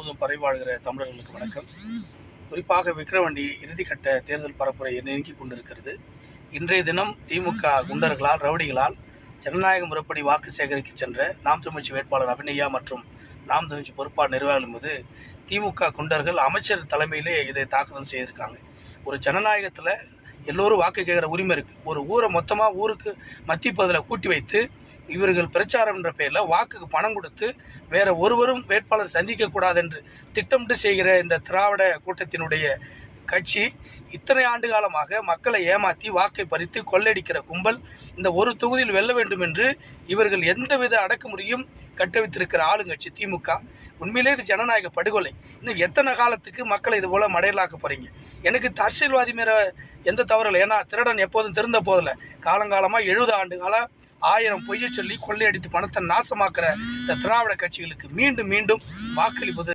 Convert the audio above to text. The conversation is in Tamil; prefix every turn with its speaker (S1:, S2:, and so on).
S1: முழுவதும் பரவிவாழ்கிற தமிழர்களுக்கு வணக்கம். குறிப்பாக விக்கிரவாண்டி இறுதிக்கட்ட தேர்தல் பரப்புரை நெருங்கி கொண்டிருக்கிறது. இன்றைய தினம் திமுக குண்டர்களால் ரவுடிகளால் ஜனநாயக முறைப்படி வாக்கு சேகரிக்க சென்ற நாம் தமிழ்ச்சி வேட்பாளர் அபிநயா மற்றும் நாம் தமிழ்ச்சி பொறுப்பாளர் நிர்வாகிகள் மீது திமுக குண்டர்கள் அமைச்சர் தலைமையிலே இதை தாக்குதல் செய்திருக்காங்க. ஒரு ஜனநாயகத்தில் எல்லோரும் வாக்கு கேட்குற உரிமை இருக்குது. ஒரு ஊரை மொத்தமாக ஊருக்கு மத்திய பகுதியில் கூட்டி வைத்து இவர்கள் பிரச்சாரம் என்ற பெயரில் வாக்குக்கு பணம் கொடுத்து வேறு ஒருவரும் வேட்பாளர் சந்திக்கக்கூடாது என்று திட்டமிட்டு செய்கிற இந்த திராவிட கூட்டத்தினுடைய கட்சி இத்தனை ஆண்டு காலமாக மக்களை ஏமாற்றி வாக்கை பறித்து கொள்ளையடிக்கிற கும்பல் இந்த ஒரு தொகுதியில் வெல்ல வேண்டும் என்று இவர்கள் எந்தவித அடக்குமுறையும் கட்டவித்திருக்கிற ஆளுங்கட்சி திமுக. உண்மையிலே இது ஜனநாயக படுகொலை. இன்னும் எத்தனை காலத்துக்கு மக்களை இது போல் மடையலாக்க போகிறீங்க? எனக்கு அரசியல்வாதி மேலே எந்த தவறு இல்லை. ஏன்னா திருடன் எப்போதும் திருந்த போதில்லை. காலங்காலமாக 70 ஆண்டு காலம் 1000 பொய்யை சொல்லி கொள்ளையடித்து பணத்தை நாசமாக்குற இந்த திராவிட கட்சிகளுக்கு மீண்டும் மீண்டும் வாக்களிப்பது